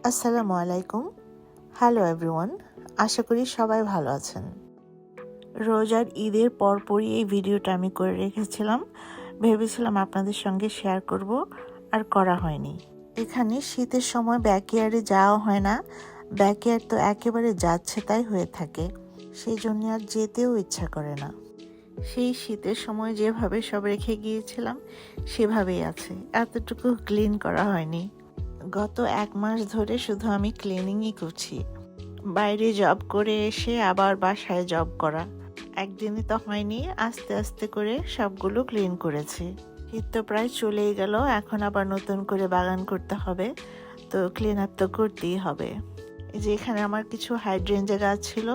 আসসালামু আলাইকুম। Hello everyone, আশা করি সবাই ভালো আছেন। রোজার ঈদের পরপরই এই ভিডিওটা আমি করে রেখেছিলাম, ভেবেছিলাম আপনাদের সঙ্গে শেয়ার করব, আর করা হয়নি। এখানে শীতের সময় ব্যাকইয়ার্ডে যাওয়া হয় না, ব্যাকইয়ার্ড তো একেবারে যাচ্ছে তাই হয়ে থাকে, সেই জন্য আর যেতেও ইচ্ছা করে না। সেই শীতের সময় যেভাবে সব রেখে গিয়েছিলাম সেভাবেই আছে, এতটুকু ক্লিন করা হয়নি। গত 1 মাস ধরে শুধু আমি ক্লিনিংই করছি। বাইরে জব করে এসে আবার বাসায় জব করা, একদিনে তো হয়নি, আস্তে আস্তে করে সবগুলো ক্লিন করেছি। শীত তো প্রায় চলেই গেল, এখন আবার নতুন করে বাগান করতে হবে, তো ক্লিন আপ তো করতেই হবে। এই যে এখানে আমার কিছু হাইড্রেঞ্জা গাছ ছিল,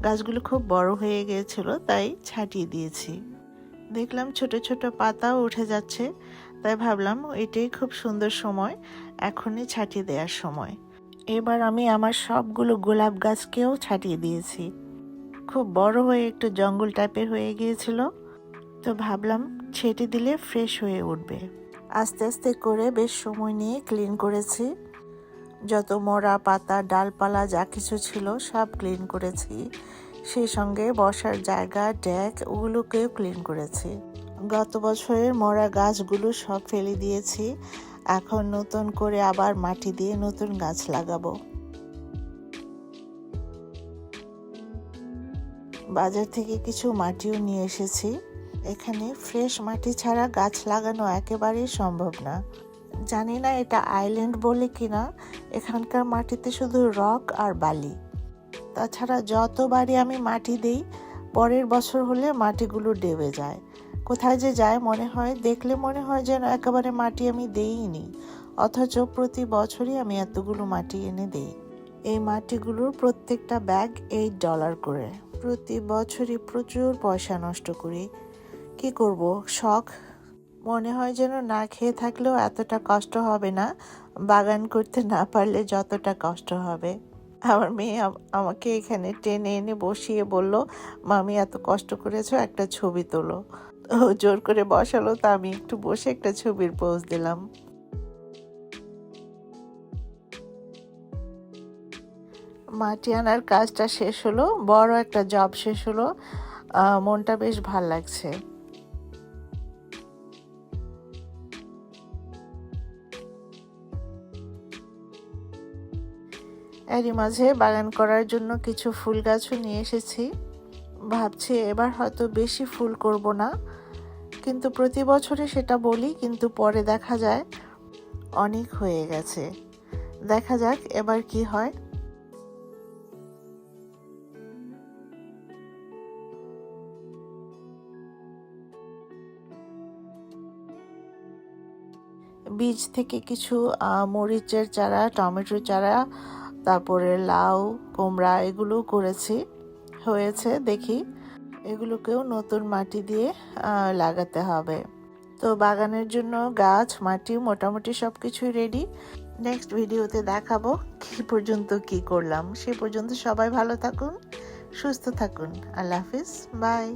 গাছগুলো খুব বড় হয়ে গিয়েছিল তাই ছাঁটিয়ে দিয়েছি। দেখলাম ছোট ছোট পাতাও উঠে যাচ্ছে, তাই ভাবলাম এটাই খুব সুন্দর সময়, এখনই ছাঁটিয়ে দেওয়ার সময়। এবার আমি আমার সবগুলো গোলাপ গাছকেও ছাঁটিয়ে দিয়েছি। খুব বড় হয়ে একটু জঙ্গল টাইপের হয়ে গিয়েছিল, তো ভাবলাম ছেটে দিলে ফ্রেশ হয়ে উঠবে। আস্তে আস্তে করে বেশ সময় নিয়ে ক্লিন করেছি। যত মরা পাতা ডালপালা যা কিছু ছিল সব ক্লিন করেছি, সেই সঙ্গে বসার জায়গা ডেক ওগুলোকেও ক্লিন করেছি। গত বছরের মরা গাছগুলো সব ফেলে দিয়েছি, এখন নতুন করে আবার মাটি দিয়ে নতুন গাছ লাগাবো। বাজার থেকে কিছু মাটিও নিয়ে এসেছি। এখানে ফ্রেশ মাটি ছাড়া গাছ লাগানো একেবারেই সম্ভব না। জানি না এটা আইল্যান্ড বলে কিনা, এখানকার মাটিতে শুধু রক আর বালি। তাছাড়া যতবারই আমি মাটি দিই, পরের বছর হলে মাটিগুলো ডেবে যায়। কোথায় যে যায় মনে হয়, দেখলে মনে হয় যেন একেবারে মাটি আমি দেইনি, অথচ প্রতি বছরই আমি এতগুলো মাটি এনে দিই। এই মাটিগুলোর প্রত্যেকটা ব্যাগ $8 করে। প্রতি বছরই প্রচুর পয়সা নষ্ট করি, কি করব, শখ। মনে হয় যেন না খেয়ে থাকলেও এতটা কষ্ট হবে না, বাগান করতে না পারলে যতটা কষ্ট হবে। আমার মেয়ে আমাকে এখানে টেনে এনে বসিয়ে বলল, মামি এত কষ্ট করেছো, একটা ছবি তোলো। ও জোর করে বসালো, তা আমি একটু বসে একটা ছবির পোজ দিলাম। মাটি আনার কাজটা শেষ হলো, বড় একটা জব শেষ হলো, মনটা বেশ ভাল লাগছে। এরই মাঝে বাগান করার জন্য কিছু ফুল গাছও নিয়ে এসেছি। ভাবছি এবার হয়তো বেশি ফুল করব না, কিন্তু প্রতি বছরে সেটা বলি, কিন্তু পরে দেখা যায় অনেক হয়ে গেছে। দেখা যাক এবার কি হয়। বীজ থেকে কিছু মরিচের চারা, টমেটোর চারা, তারপরে লাউ, কুমড়া এগুলো করেছি, হয়েছে দেখি। এগুলোকেও নতুন মাটি দিয়ে লাগাতে হবে। তো বাগানের জন্য গাছ, মাটি মোটামুটি সব কিছুই রেডি। নেক্সট ভিডিওতে দেখাবো কি পর্যন্ত কি করলাম। সে পর্যন্ত সবাই ভালো থাকুন, সুস্থ থাকুন। আল্লাহ হাফিজ, বাই।